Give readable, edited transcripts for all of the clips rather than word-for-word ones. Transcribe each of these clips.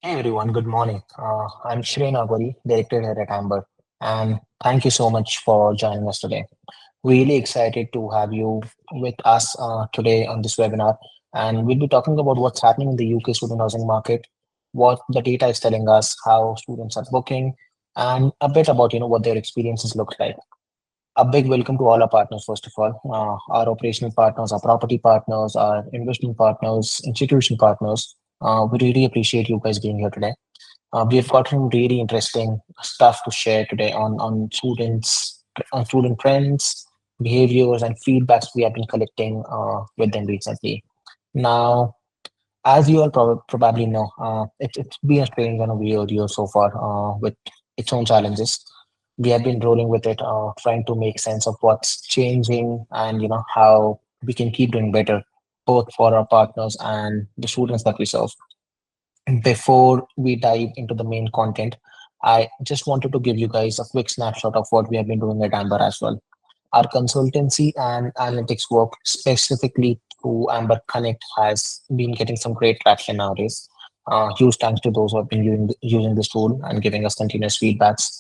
Hey everyone, good morning. I'm Shreya Nagori, Director here at Amber, and thank you so much for joining us today. Really excited to have you with us today on this webinar, and we'll be talking about what's happening in the UK student housing market, what the data is telling us, how students are booking, and a bit about what their experiences look like. A big welcome to all our partners, first of all, our operational partners, our property partners, our investment partners, institution partners. We really appreciate you guys being here today. We have gotten really interesting stuff to share today on student trends, behaviors, and feedbacks we have been collecting with them recently. Now, as you all probably know, it's been a strange and a weird year so far with its own challenges. We have been rolling with it, trying to make sense of what's changing and how we can keep doing better, both for our partners and the students that we serve. Before we dive into the main content, I just wanted to give you guys a quick snapshot of what we have been doing at Amber as well. Our consultancy and analytics work specifically through Amber Connect has been getting some great traction nowadays. Huge thanks to those who have been using this tool and giving us continuous feedbacks.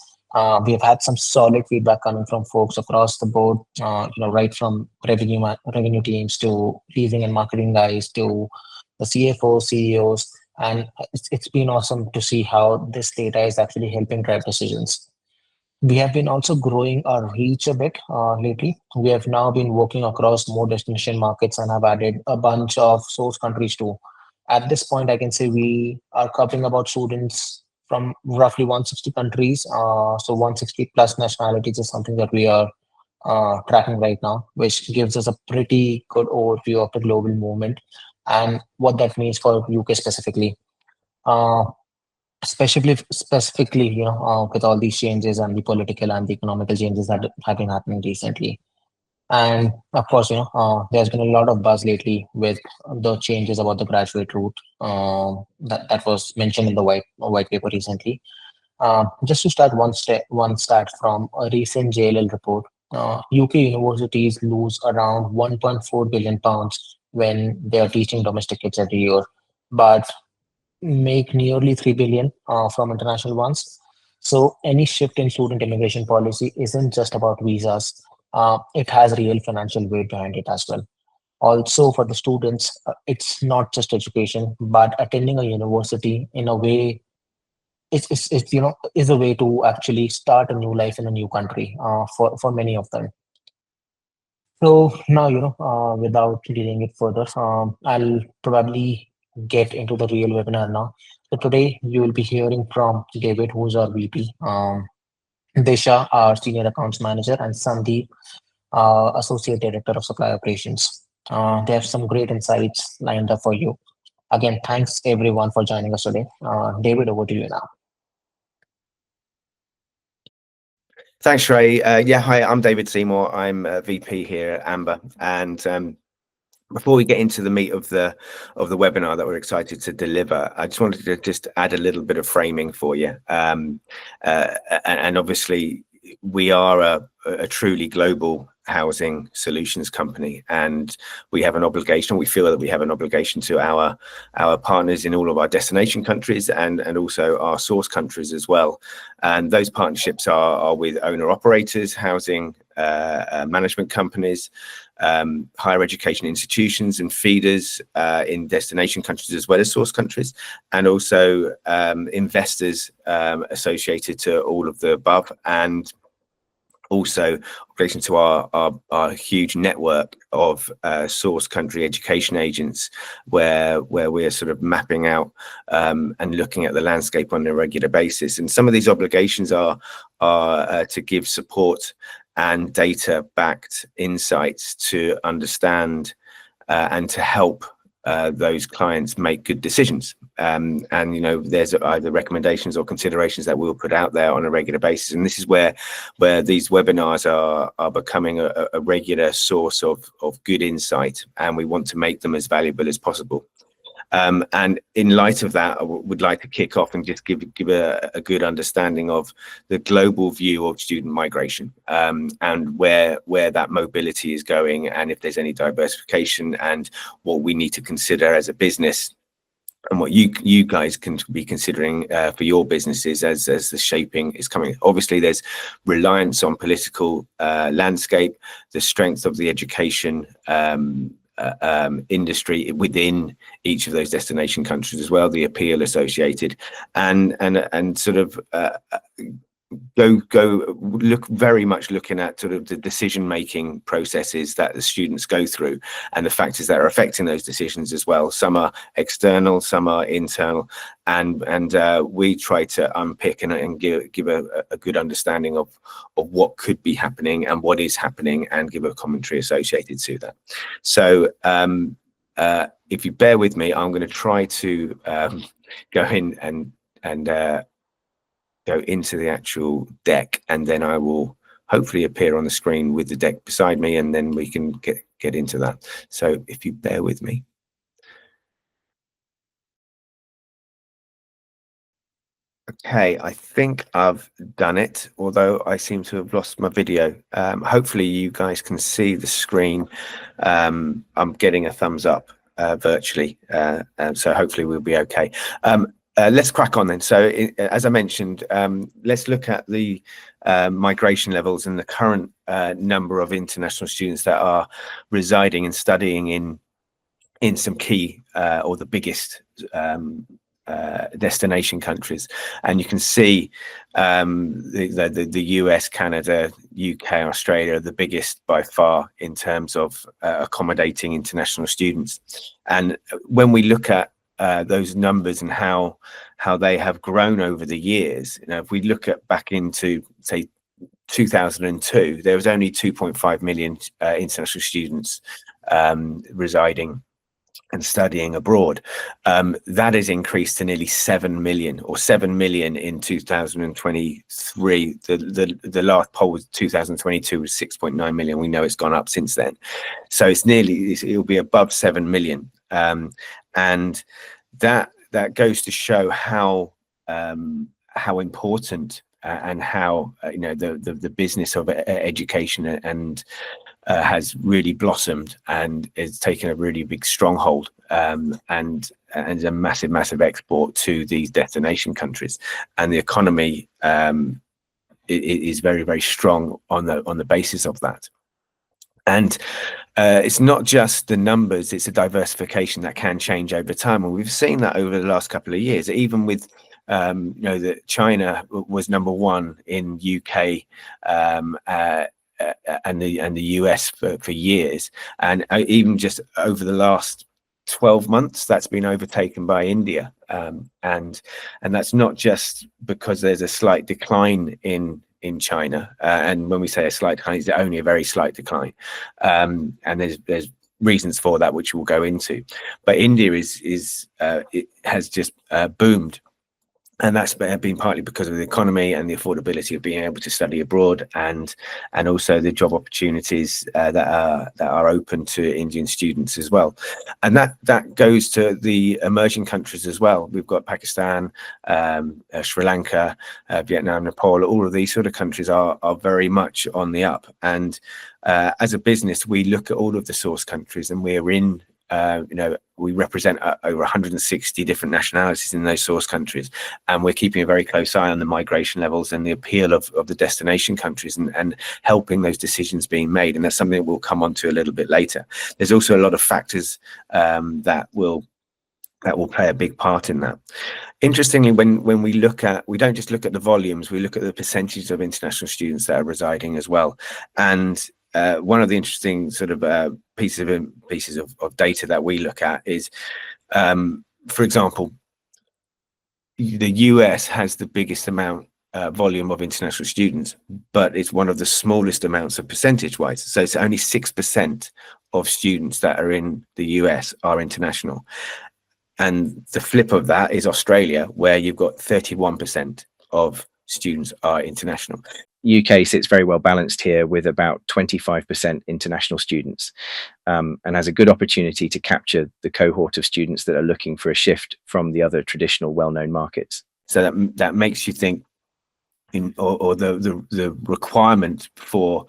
We have had some solid feedback coming from folks across the board, right from revenue teams to leasing and marketing guys to the CFOs, CEOs, and it's been awesome to see how this data is actually helping drive decisions. We have been also growing our reach a bit lately. We have now been working across more destination markets and have added a bunch of source countries too. At this point, I can say we are covering about students from roughly 160 countries. So 160 plus nationalities is something that we are tracking right now, which gives us a pretty good overview of the global movement and what that means for UK specifically. Uh, specifically, with all these changes and the political and the economical changes that have been happening recently. And of course, there's been a lot of buzz lately with the changes about the graduate route that was mentioned in the white paper recently. Just to start one stat from a recent JLL report, UK universities lose around 1.4 billion pounds when they are teaching domestic kids every year, but make nearly 3 billion from international ones. So any shift in student immigration policy isn't just about visas. It has real financial weight behind it as well. Also, for the students, it's not just education, but attending a university in a way is a way to actually start a new life in a new country for many of them. So now, without delaying it further, I'll probably get into the real webinar now. So today you will be hearing from David, who's our VP, Desha, our Senior Accounts Manager, and Sandeep, Associate Director of Supply Operations. They have some great insights lined up for you. Again, thanks everyone for joining us today. David, over to you now. Thanks, Ray. Yeah, hi, I'm David Seymour. I'm VP here at Amber, and before we get into the meat of the webinar that we're excited to deliver, I just wanted to just add a little bit of framing for you. And obviously, we are a truly global housing solutions company, and we have an obligation. We feel that we have an obligation to our partners in all of our destination countries and also our source countries as well. And those partnerships are with owner operators, housing management companies, higher education institutions and feeders in destination countries as well as source countries, and also investors associated to all of the above, and also in relation to our huge network of source country education agents, where we're sort of mapping out and looking at the landscape on a regular basis. And some of these obligations are to give support and data-backed insights to understand and to help those clients make good decisions. And there's either recommendations or considerations that we'll put out there on a regular basis. And this is where these webinars are becoming a regular source of good insight, and we want to make them as valuable as possible. And in light of that, I would like to kick off and just give a good understanding of the global view of student migration, and where that mobility is going, and if there's any diversification, and what we need to consider as a business and what you guys can be considering for your businesses as the shaping is coming. Obviously, there's reliance on political landscape, the strength of the education industry within each of those destination countries as well, the appeal associated, and sort of look very much looking at sort of the decision making processes that the students go through and the factors that are affecting those decisions as well. Some are external, some are internal, and we try to unpick and give a good understanding of what could be happening and what is happening, and give a commentary associated to that. So if you bear with me, I'm going to try to go in and go into the actual deck, and then I will hopefully appear on the screen with the deck beside me, and then we can get into that. So if you bear with me. Okay, I think I've done it, although I seem to have lost my video. Hopefully you guys can see the screen. I'm getting a thumbs up virtually, so hopefully we'll be okay. Let's crack on then. So as I mentioned, let's look at the migration levels and the current number of international students that are residing and studying in some key or the biggest destination countries. And you can see the US, Canada, UK, Australia are the biggest by far in terms of accommodating international students. And when we look at those numbers and how they have grown over the years, if we look at back into say 2002, there was only 2.5 million international students residing and studying abroad. That has increased to nearly 7 million, or 7 million in 2023. The last poll was 2022 was 6.9 million. We know it's gone up since then, so it'll be above 7 million. And that goes to show how important and how the business of education and has really blossomed and is taken a really big stronghold, and a massive export to these destination countries, and the economy is very strong on the basis of that. And it's not just the numbers, it's a diversification that can change over time. And we've seen that over the last couple of years, even with that China was #1 in UK and the US for years. And even just over the last 12 months, that's been overtaken by India. And that's not just because there's a slight decline in China, and when we say a slight decline, it's only a very slight decline, and there's reasons for that which we'll go into. But India it has just boomed, and that's been partly because of the economy and the affordability of being able to study abroad, and also the job opportunities that are open to Indian students as well. And that goes to the emerging countries as well. We've got Pakistan, Sri Lanka, Vietnam, Nepal. All of these sort of countries are very much on the up. And as a business, we look at all of the source countries, and we're in we represent over 160 different nationalities in those source countries, and we're keeping a very close eye on the migration levels and the appeal of the destination countries, and helping those decisions being made. And that's something that we'll come on to a little bit later. There's also a lot of factors that will play a big part in that. Interestingly, when we don't just look at the volumes, we look at the percentage of international students that are residing as well. And one of the interesting sort of pieces of data that we look at is, for example, the US has the biggest volume of international students, but it's one of the smallest amounts of percentage-wise. So it's only 6% of students that are in the US are international. And the flip of that is Australia, where you've got 31% of students are international. UK sits very well balanced here with about 25% international students, and has a good opportunity to capture the cohort of students that are looking for a shift from the other traditional well-known markets. So that makes you think, or the requirement for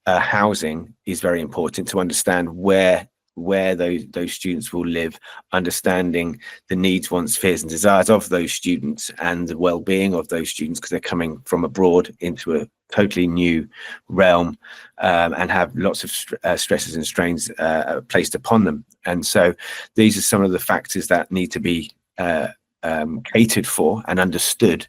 housing is very important to understand where where those students will live, understanding the needs, wants, fears and desires of those students and the well-being of those students, because they're coming from abroad into a totally new realm, and have lots of stresses and strains placed upon them. And so these are some of the factors that need to be catered for and understood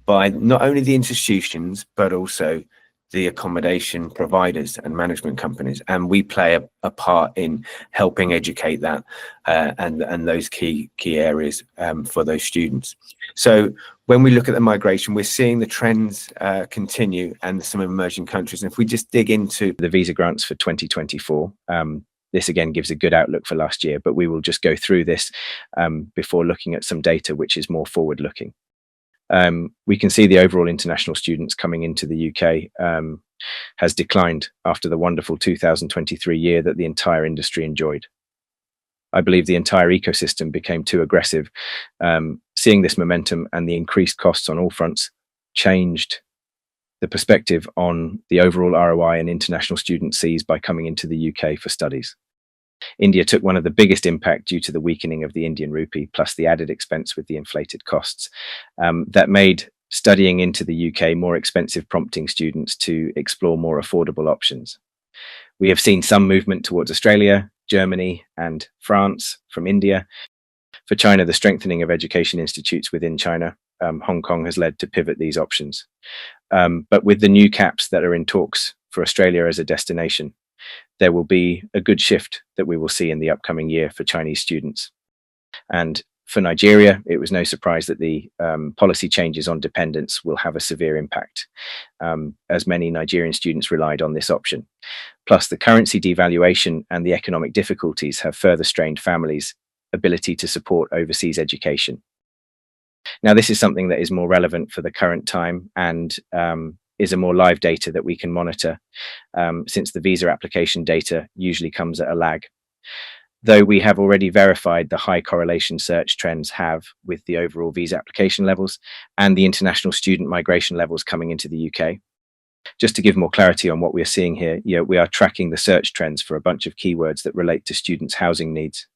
by not only the institutions but also the accommodation providers and management companies, and we play a part in helping educate that and those key areas for those students. So when we look at the migration, we're seeing the trends continue and some emerging countries. And if we just dig into the visa grants for 2024, this again gives a good outlook for last year, but we will just go through this before looking at some data which is more forward looking. We can see the overall international students coming into the UK has declined after the wonderful 2023 year that the entire industry enjoyed. I believe the entire ecosystem became too aggressive. Seeing this momentum and the increased costs on all fronts changed the perspective on the overall ROI an international student sees by coming into the UK for studies. India took one of the biggest impact due to the weakening of the Indian rupee, plus the added expense with the inflated costs. That made studying into the UK more expensive, prompting students to explore more affordable options. We have seen some movement towards Australia, Germany, and France from India. For China, the strengthening of education institutes within China, Hong Kong has led to pivot these options. But with the new caps that are in talks for Australia as a destination, there will be a good shift that we will see in the upcoming year for Chinese students. And for Nigeria, it was no surprise that the policy changes on dependence will have a severe impact, as many Nigerian students relied on this option. Plus, the currency devaluation and the economic difficulties have further strained families' ability to support overseas education. Now, this is something that is more relevant for the current time and is a more live data that we can monitor, since the visa application data usually comes at a lag. Though we have already verified the high correlation search trends have with the overall visa application levels and the international student migration levels coming into the UK. Just to give more clarity on what we are seeing here, we are tracking the search trends for a bunch of keywords that relate to students' housing needs,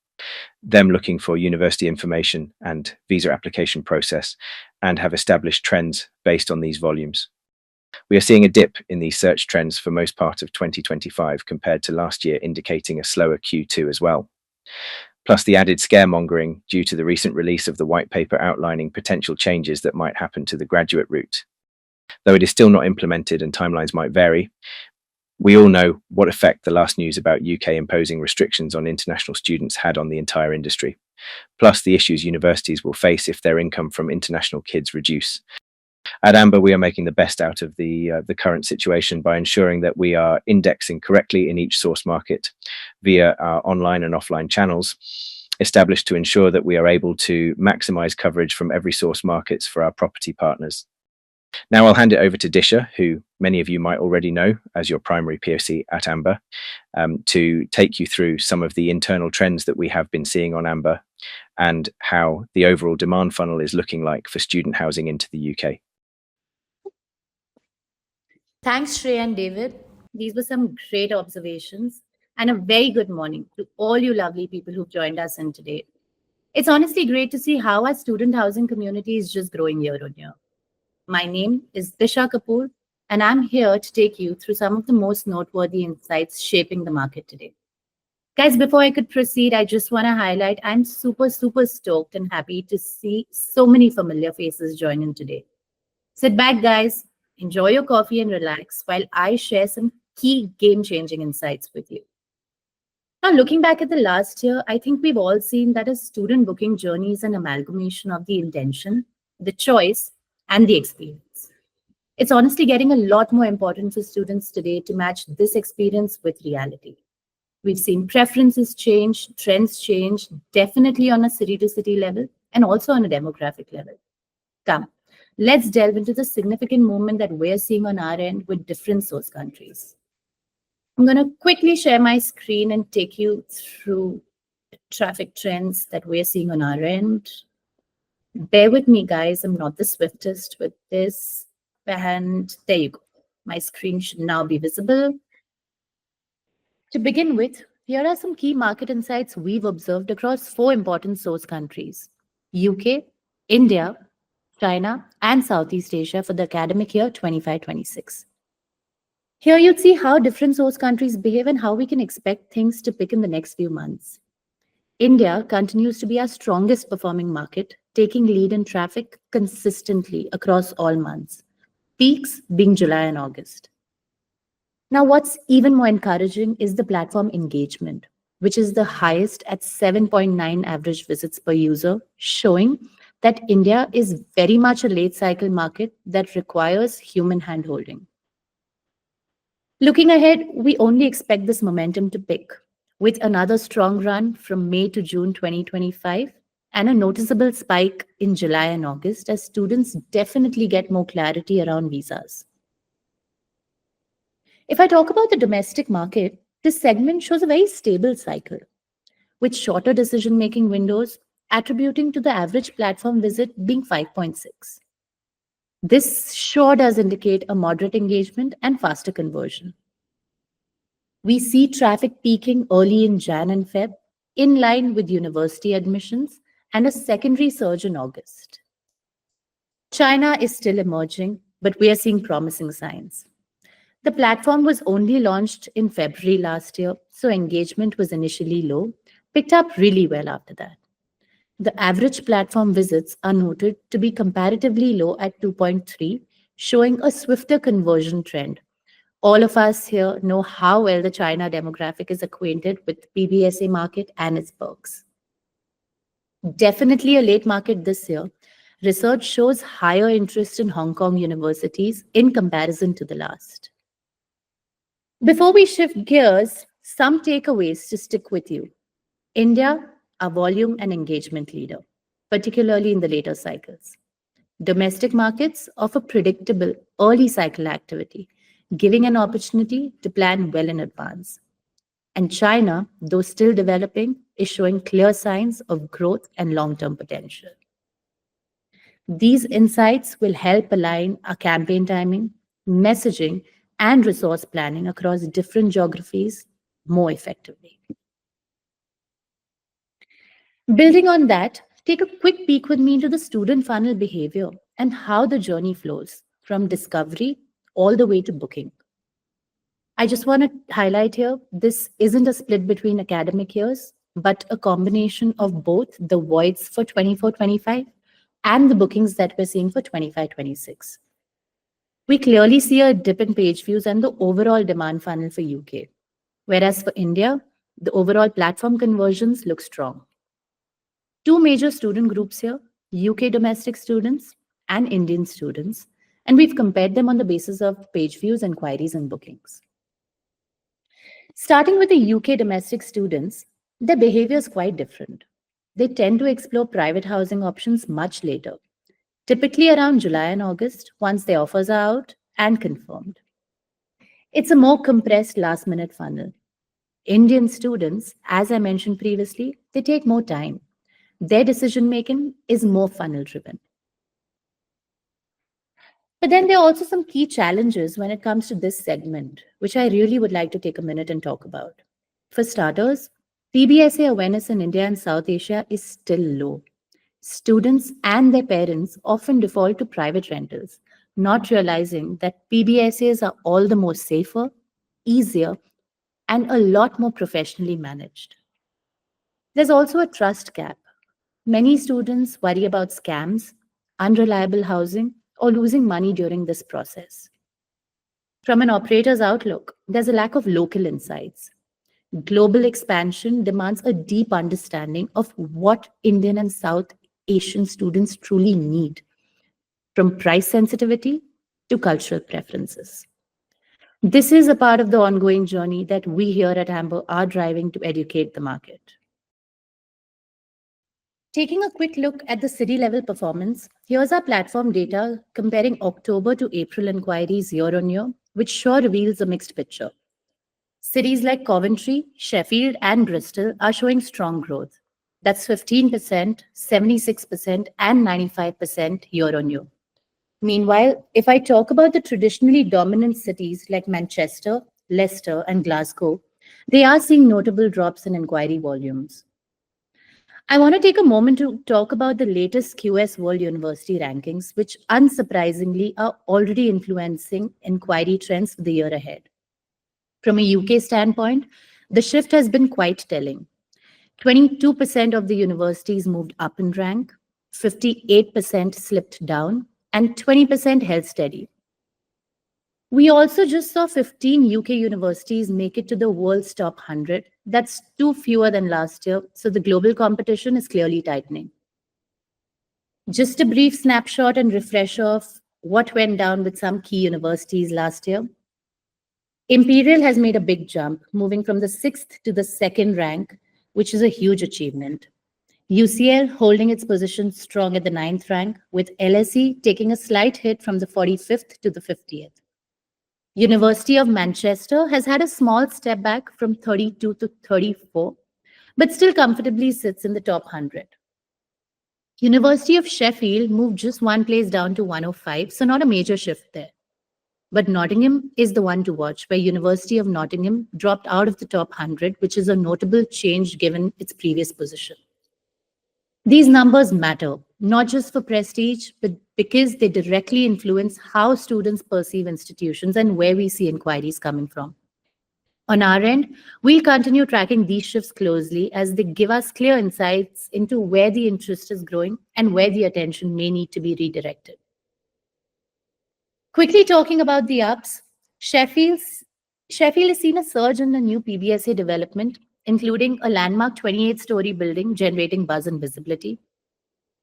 them looking for university information and visa application process, and have established trends based on these volumes. We are seeing a dip in these search trends for most part of 2025 compared to last year, indicating a slower Q2 as well. Plus the added scaremongering due to the recent release of the white paper outlining potential changes that might happen to the graduate route. Though it is still not implemented and timelines might vary, we all know what effect the last news about UK imposing restrictions on international students had on the entire industry, plus the issues universities will face if their income from international kids reduce. At Amber, we are making the best out of the current situation by ensuring that we are indexing correctly in each source market via our online and offline channels, established to ensure that we are able to maximize coverage from every source markets for our property partners. Now I'll hand it over to Disha, who many of you might already know as your primary POC at Amber, to take you through some of the internal trends that we have been seeing on Amber and how the overall demand funnel is looking like for student housing into the UK. Thanks, Shrey and David. These were some great observations, and a very good morning to all you lovely people who've joined us in today. It's honestly great to see how our student housing community is just growing year on year. My name is Disha Kapoor, and I'm here to take you through some of the most noteworthy insights shaping the market today. Guys, before I could proceed, I just want to highlight I'm super stoked and happy to see so many familiar faces join in today. Sit back, guys. Enjoy your coffee and relax while I share some key game-changing insights with you. Now, looking back at the last year, I think we've all seen that a student booking journey is an amalgamation of the intention, the choice, and the experience. It's honestly getting a lot more important for students today to match this experience with reality. We've seen preferences change, trends change, definitely on a city-to-city level and also on a demographic level. Come. Let's delve into the significant movement that we're seeing on our end with different source countries. I'm going to quickly share my screen and take you through the traffic trends that we're seeing on our end. Bear with me, guys. I'm not the swiftest with this. And there you go. My screen should now be visible. To begin with, here are some key market insights we've observed across 4 important source countries: UK, India, China, and Southeast Asia for the academic year 25-26. Here you'd see how different source countries behave and how we can expect things to pick in the next few months. India continues to be our strongest performing market, taking lead in traffic consistently across all months, peaks being July and August. Now, what's even more encouraging is the platform engagement, which is the highest at 7.9 average visits per user, showing that India is very much a late cycle market that requires human handholding. Looking ahead, we only expect this momentum to pick, with another strong run from May to June 2025 and a noticeable spike in July and August as students definitely get more clarity around visas. If I talk about the domestic market, this segment shows a very stable cycle, with shorter decision-making windows attributing to the average platform visit being 5.6. This sure does indicate a moderate engagement and faster conversion. We see traffic peaking early in Jan and Feb, in line with university admissions, and a secondary surge in August. China is still emerging, but we are seeing promising signs. The platform was only launched in February last year, so engagement was initially low, picked up really well after that. The average platform visits are noted to be comparatively low at 2.3, showing a swifter conversion trend. All of us here know how well the China demographic is acquainted with PBSA market and its perks. Definitely a late market this year. Research shows higher interest in Hong Kong universities in comparison to the last. Before we shift gears, some takeaways to stick with you. India, a volume and engagement leader, particularly in the later cycles. Domestic markets offer predictable early cycle activity, giving an opportunity to plan well in advance. And China, though still developing, is showing clear signs of growth and long-term potential. These insights will help align our campaign timing, messaging, and resource planning across different geographies more effectively. Building on that, take a quick peek with me into the student funnel behavior and how the journey flows from discovery all the way to booking. I just want to highlight here, this isn't a split between academic years, but a combination of both the voids for 24-25 and the bookings that we're seeing for 25-26. We clearly see a dip in page views and the overall demand funnel for UK, whereas for India, the overall platform conversions look strong. Two major student groups here, UK domestic students and Indian students, and we've compared them on the basis of page views, inquiries, and bookings. Starting with the UK domestic students, their behavior is quite different. They tend to explore private housing options much later, typically around July and August, once their offers are out and confirmed. It's a more compressed last-minute funnel. Indian students, as I mentioned previously, they take more time. Their decision-making is more funnel-driven. But then there are also some key challenges when it comes to this segment, which I really would like to take a minute and talk about. For starters, PBSA awareness in India and South Asia is still low. Students and their parents often default to private rentals, not realizing that PBSAs are all the more safer, easier, and a lot more professionally managed. There's also a trust gap. Many students worry about scams, unreliable housing, or losing money during this process. From an operator's outlook, there's a lack of local insights. Global expansion demands a deep understanding of what Indian and South Asian students truly need, from price sensitivity to cultural preferences. This is a part of the ongoing journey that we here at Amber are driving to educate the market. Taking a quick look at the city-level performance, here's our platform data comparing October to April inquiries year on year, which sure reveals a mixed picture. Cities like Coventry, Sheffield, and Bristol are showing strong growth. That's 15%, 76%, and 95% year on year. Meanwhile, if I talk about the traditionally dominant cities like Manchester, Leicester, and Glasgow, they are seeing notable drops in inquiry volumes. I want to take a moment to talk about the latest QS World University rankings, which unsurprisingly are already influencing inquiry trends for the year ahead. From a UK standpoint, the shift has been quite telling. 22% of the universities moved up in rank, 58% slipped down, and 20% held steady. We also just saw 15 UK universities make it to the world's top 100. That's 2 fewer than last year, so the global competition is clearly tightening. Just a brief snapshot and refresher of what went down with some key universities last year. Imperial has made a big jump, moving from the 6th to the 2nd rank, which is a huge achievement. UCL holding its position strong at the 9th rank, with LSE taking a slight hit from the 45th to the 50th. University of Manchester has had a small step back from 32 to 34, but still comfortably sits in the top 100. University of Sheffield moved just one place down to 105, so not a major shift there. But Nottingham is the one to watch, where University of Nottingham dropped out of the top 100, which is a notable change given its previous position. These numbers matter, not just for prestige, but because they directly influence how students perceive institutions and where we see inquiries coming from. On our end, we'll continue tracking these shifts closely as they give us clear insights into where the interest is growing and where the attention may need to be redirected. Quickly talking about the ups, Sheffield has seen a surge in the new PBSA development, including a landmark 28-story building generating buzz and visibility.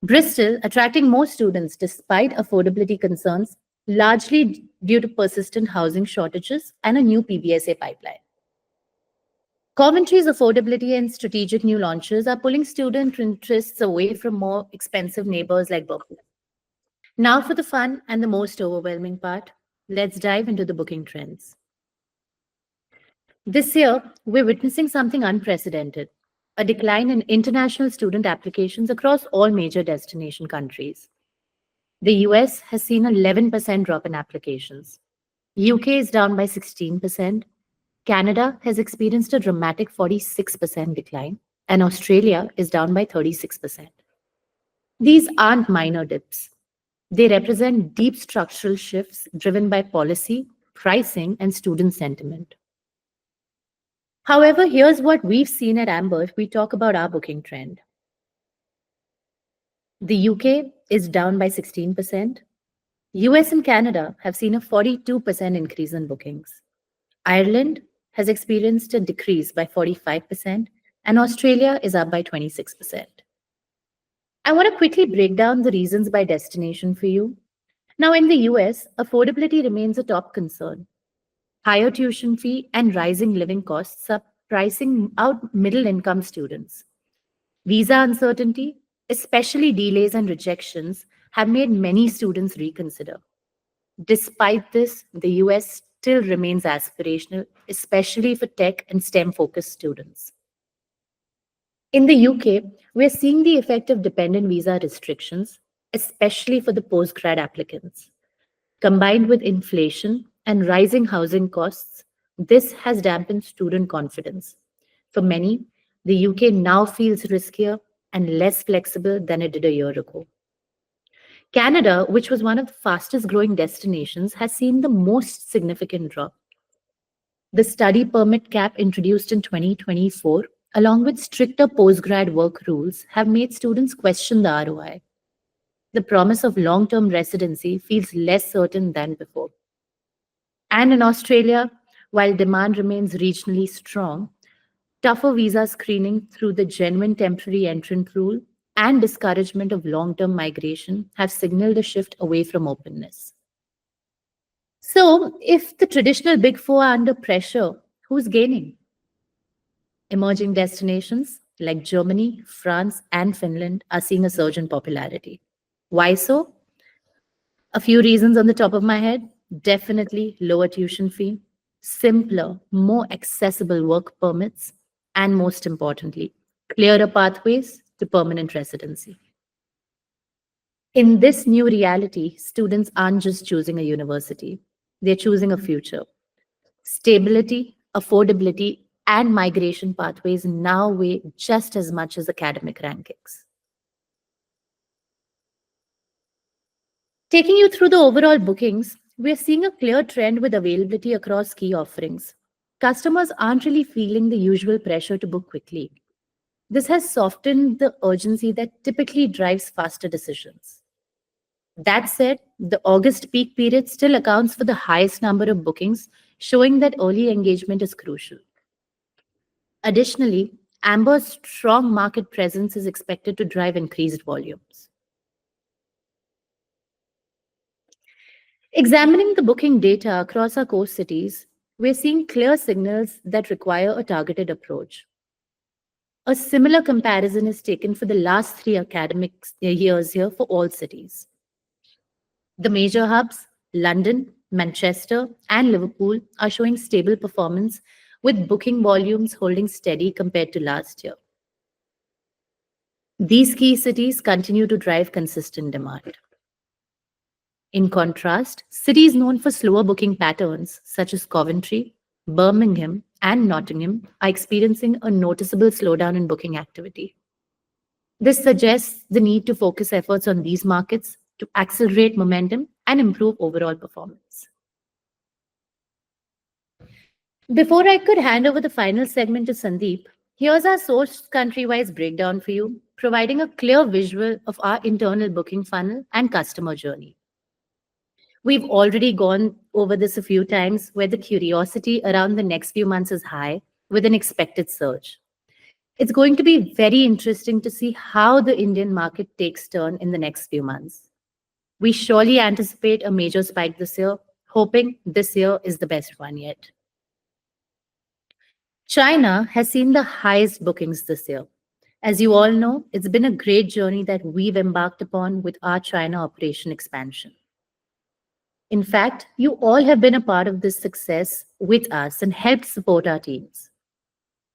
Bristol attracting more students despite affordability concerns, largely due to persistent housing shortages and a new PBSA pipeline. Coventry's affordability and strategic new launches are pulling student interests away from more expensive neighbors like Berkeley. Now for the fun and the most overwhelming part, let's dive into the booking trends. This year, we're witnessing something unprecedented, a decline in international student applications across all major destination countries. The US has seen an 11% drop in applications. UK is down by 16%. Canada has experienced a dramatic 46% decline, and Australia is down by 36%. These aren't minor dips. They represent deep structural shifts driven by policy, pricing, and student sentiment. However, here's what we've seen at Amber if we talk about our booking trend. The UK is down by 16%. US and Canada have seen a 42% increase in bookings. Ireland has experienced a decrease by 45%, and Australia is up by 26%. I want to quickly break down the reasons by destination for you. Now, in the US, affordability remains a top concern. Higher tuition fee and rising living costs are pricing out middle-income students. Visa uncertainty, especially delays and rejections, have made many students reconsider. Despite this, the US still remains aspirational, especially for tech and STEM-focused students. In the UK, we're seeing the effect of dependent visa restrictions, especially for the postgrad applicants. Combined with inflation and rising housing costs, this has dampened student confidence. For many, the UK now feels riskier and less flexible than it did a year ago. Canada, which was one of the fastest growing destinations, has seen the most significant drop. The study permit cap introduced in 2024, along with stricter postgrad work rules, have made students question the ROI. The promise of long-term residency feels less certain than before. And in Australia, while demand remains regionally strong, tougher visa screening through the genuine temporary entrant rule and discouragement of long-term migration have signaled a shift away from openness. So, if the traditional Big Four are under pressure, who's gaining? Emerging destinations like Germany, France, and Finland are seeing a surge in popularity. Why so? A few reasons on the top of my head. Definitely lower tuition fee, simpler, more accessible work permits, and most importantly, clearer pathways to permanent residency. In this new reality, students aren't just choosing a university, they're choosing a future. Stability, affordability, and migration pathways now weigh just as much as academic rankings. Taking you through the overall bookings, we're seeing a clear trend with availability across key offerings. Customers aren't really feeling the usual pressure to book quickly. This has softened the urgency that typically drives faster decisions. That said, the August peak period still accounts for the highest number of bookings, showing that early engagement is crucial. Additionally, Amber's strong market presence is expected to drive increased volumes. Examining the booking data across our core cities, we're seeing clear signals that require a targeted approach. A similar comparison is taken for the last 3 academic years here for all cities. The major hubs, London, Manchester, and Liverpool, are showing stable performance with booking volumes holding steady compared to last year. These key cities continue to drive consistent demand. In contrast, cities known for slower booking patterns, such as Coventry, Birmingham, and Nottingham, are experiencing a noticeable slowdown in booking activity. This suggests the need to focus efforts on these markets to accelerate momentum and improve overall performance. Before I could hand over the final segment to Sandeep, here's our source country-wise breakdown for you, providing a clear visual of our internal booking funnel and customer journey. We've already gone over this a few times, where the curiosity around the next few months is high, with an expected surge. It's going to be very interesting to see how the Indian market takes turn in the next few months. We surely anticipate a major spike this year, hoping this year is the best one yet. China has seen the highest bookings this year. As you all know, it's been a great journey that we've embarked upon with our China operation expansion. In fact, you all have been a part of this success with us and helped support our teams.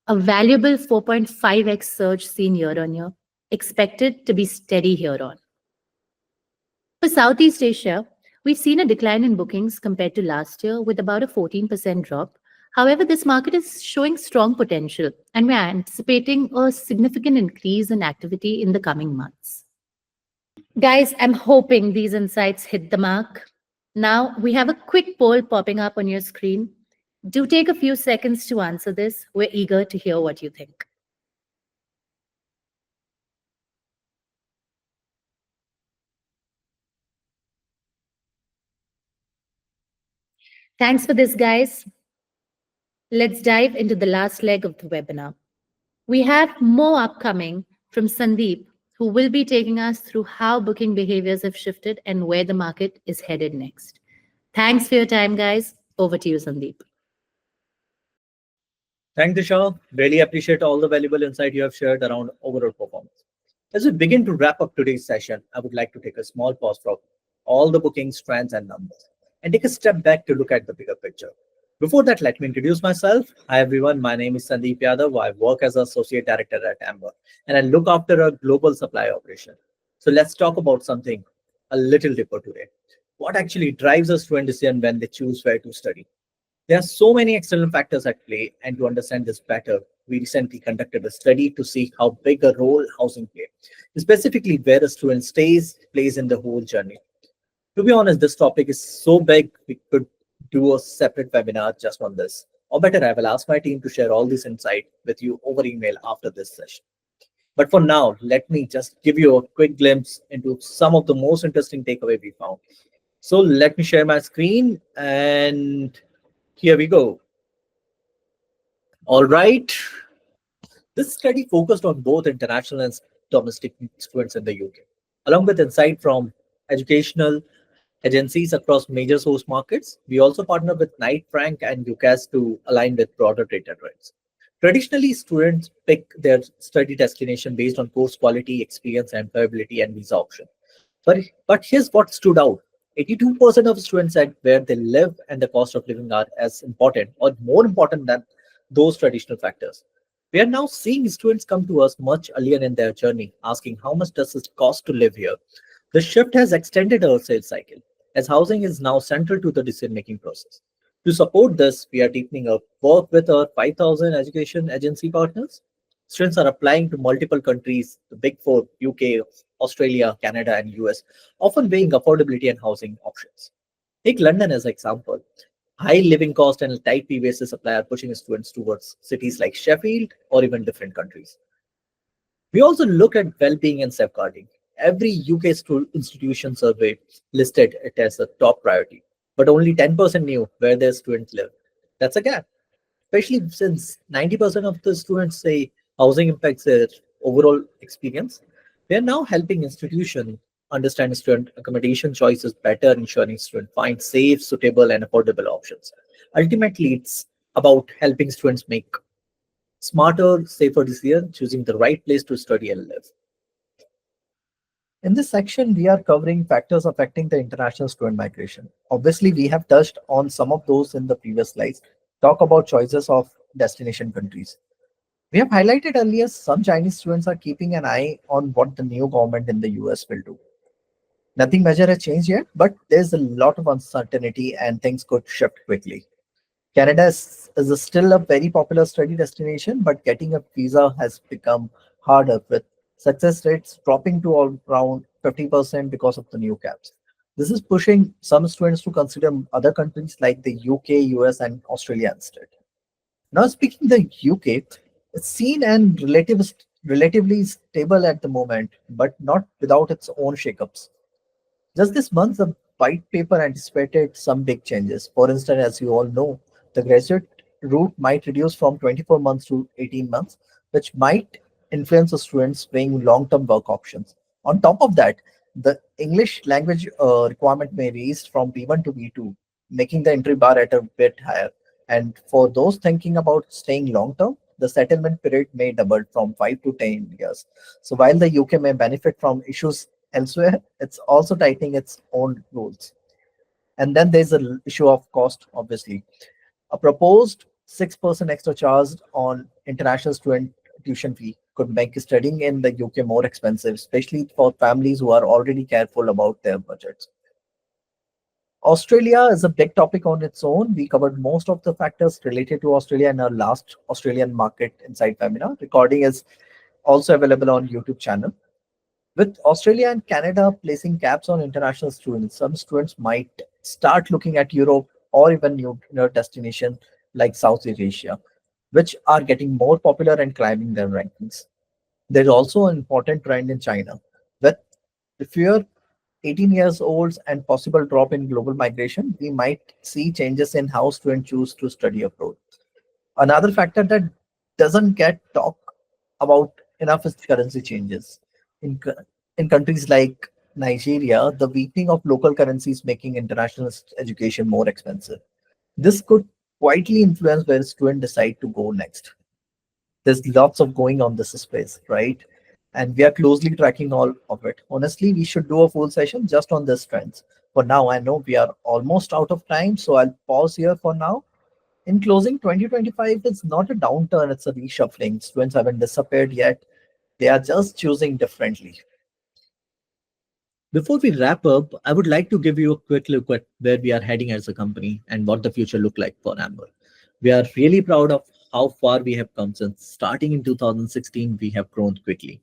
A valuable 4.5x surge seen year on year, expected to be steady here on. For Southeast Asia, we've seen a decline in bookings compared to last year with about a 14% drop. However, this market is showing strong potential, and we're anticipating a significant increase in activity in the coming months. Guys, I'm hoping these insights hit the mark. Now, we have a quick poll popping up on your screen. Do take a few seconds to answer this. We're eager to hear what you think. Thanks for this, guys. Let's dive into the last leg of the webinar. We have more upcoming from Sandeep, who will be taking us through how booking behaviors have shifted and where the market is headed next. Thanks for your time, guys. Over to you, Sandeep. Thanks, Disha. Really appreciate all the valuable insight you have shared around overall performance. As we begin to wrap up today's session, I would like to take a small pause from all the bookings, trends, and numbers, and take a step back to look at the bigger picture. Before that, let me introduce myself. Hi, everyone. My name is Sandeep Yadav. I work as Associate Director at Amber, and I look after a global supply operation. So let's talk about something a little deeper today. What actually drives a student decision when they choose where to study? There are so many external factors at play, and to understand this better, we recently conducted a study to see how big a role housing plays, specifically where a student plays in the whole journey. To be honest, this topic is so big, we could do a separate webinar just on this. Or better, I will ask my team to share all this insight with you over email after this session. But for now, let me just give you a quick glimpse into some of the most interesting takeaway we found. So let me share my screen, and here we go. All right. This study focused on both international and domestic students in the UK, along with insight from educational agencies across major source markets. We also partner with Knight Frank and UCAS to align with broader data trends. Traditionally, students pick their study destination based on course quality, experience, employability, and visa option. But here's what stood out. 82% of students said where they live and the cost of living are as important or more important than those traditional factors. We are now seeing students come to us much earlier in their journey, asking how much does it cost to live here. The shift has extended our sales cycle, as housing is now central to the decision-making process. To support this, we are deepening our work with our 5,000 education agency partners. Students are applying to multiple countries, the Big Four, UK, Australia, Canada, and US, often weighing affordability and housing options. Take London as an example. High living cost and tight PBSA supply are pushing students towards cities like Sheffield or even different countries. We also look at well-being and safeguarding. Every UK school institution survey listed it as a top priority, but only 10% knew where their students live. That's a gap, especially since 90% of the students say housing impacts their overall experience. We are now helping institutions understand student accommodation choices better, ensuring students find safe, suitable, and affordable options. Ultimately, it's about helping students make smarter, safer decisions, choosing the right place to study and live. In this section, we are covering factors affecting the international student migration. Obviously, we have touched on some of those in the previous slides. Talk about choices of destination countries. We have highlighted earlier some Chinese students are keeping an eye on what the new government in the US will do. Nothing major has changed yet, but there's a lot of uncertainty and things could shift quickly. Canada is still a very popular study destination, but getting a visa has become harder with success rates dropping to all around 50% because of the new caps. This is pushing some students to consider other countries like the UK, US, and Australia instead. Now, speaking the UK, it's seen and relatively stable at the moment, but not without its own shakeups. Just this month, the white paper anticipated some big changes. For instance, as you all know, the graduate route might reduce from 24 months to 18 months, which might influence the students weighing long-term work options. On top of that, the English language requirement may raise from B1 to B2, making the entry bar at a bit higher. And for those thinking about staying long-term, the settlement period may double from 5 to 10 years. So while the UK may benefit from issues elsewhere, it's also tightening its own rules. And then there's the issue of cost, obviously. A proposed 6% extra charge on international student tuition fee could make studying in the UK more expensive, especially for families who are already careful about their budgets. Australia is a big topic on its own. We covered most of the factors related to Australia in our last Australian Market Insight webinar. Recording is also available on YouTube channel. With Australia and Canada placing caps on international students, some students might start looking at Europe or even newer destinations like Southeast Asia, which are getting more popular and climbing their rankings. There's also an important trend in China, with fewer 18 years olds and possible drop in global migration, we might see changes in how students choose to study abroad. Another factor that doesn't get talked about enough is currency changes. In, co- in countries like Nigeria, the weakening of local currencies making international education more expensive. This could quietly influence where students decide to go next. There's lots of going on this space, right? And we are closely tracking all of it. Honestly, we should do a full session just on this trends. For now, I know we are almost out of time, so I'll pause here for now. In closing, 2025 is not a downturn, it's a reshuffling. Students haven't disappeared yet. They are just choosing differently. Before we wrap up, I would like to give you a quick look at where we are heading as a company and what the future look like for Amber. We are really proud of how far we have come since starting in 2016. We have grown quickly.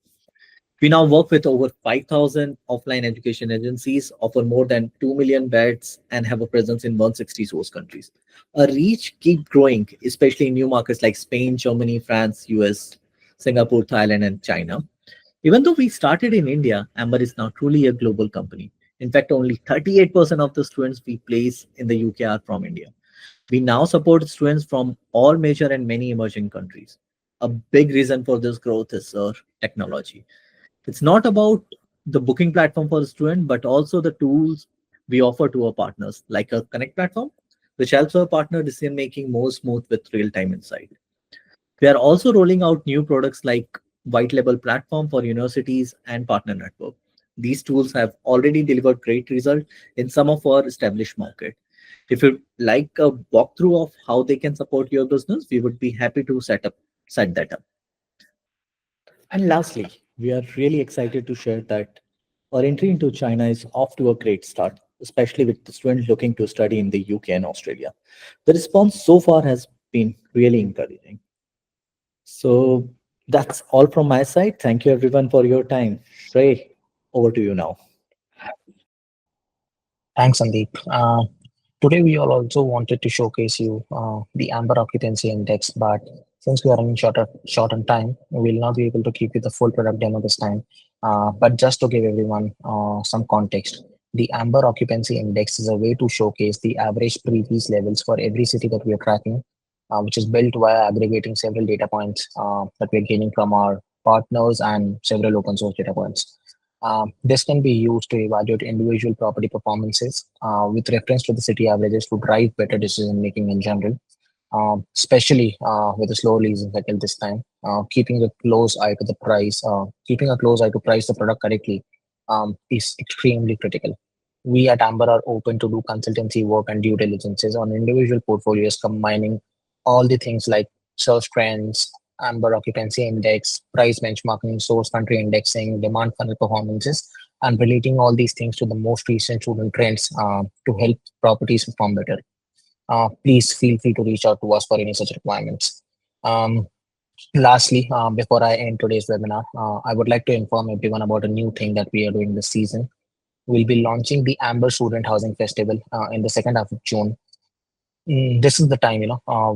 We now work with over 5,000 offline education agencies, offer more than 2 million beds, and have a presence in 160 source countries. Our reach keep growing, especially in new markets like Spain, Germany, France, US, Singapore, Thailand, and China. Even though we started in India, Amber is now truly a global company. In fact, only 38% of the students we place in the UK are from India. We now support students from all major and many emerging countries. A big reason for this growth is technology. It's not about the booking platform for the student, but also the tools we offer to our partners, like a Connect platform, which helps our partner decision making more smooth with real time insight. We are also rolling out new products like white label platform for universities and partner network. These tools have already delivered great results in some of our established market. If you like a walkthrough of how they can support your business, we would be happy to set that up. And lastly, we are really excited to share that our entry into China is off to a great start. especially with the students looking to study in the UK and Australia. The response so far has been really encouraging. So that's all from my side. Thank you everyone for your time. Ray, over to you now. Thanks, Sandeep. Today, we all also wanted to showcase you the Amber Occupancy Index, but since we are running short on time, we will not be able to keep you the full product demo this time. But just to give everyone some context, the Amber Occupancy Index is a way to showcase the average pre-lease levels for every city that we are tracking, which is built via aggregating several data points that we're gaining from our partners and several open source data points. This can be used to evaluate individual property performances with reference to the city averages to drive better decision making in general, especially with a slow leasing cycle this time. Keeping a close eye to the price, keeping a close eye to price the product correctly is extremely critical. We at Amber are open to do consultancy work and due diligences on individual portfolios, combining all the things like search trends, Amber Occupancy Index, price benchmarking, source country indexing, demand funnel performances, and relating all these things to the most recent student trends to help properties perform better. Please feel free to reach out to us for any such requirements. Um, Lastly, before I end today's webinar, I would like to inform everyone about a new thing that we are doing this season. We'll be launching the Amber Student Housing Festival in the second half of June. This is the time,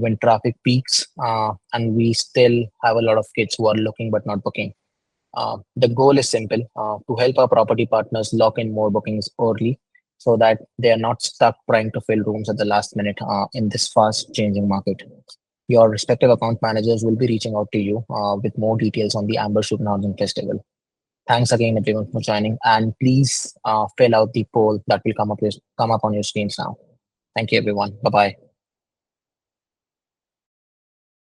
when traffic peaks and we still have a lot of kids who are looking but not booking. The goal is simple to help our property partners lock in more bookings early so that they are not stuck trying to fill rooms at the last minute in this fast changing market. Your respective account managers will be reaching out to you with more details on the Amber Student Housing Festival. Thanks again, everyone, for joining. And please fill out the poll that will come up on your screens now. Thank you, everyone. Bye bye.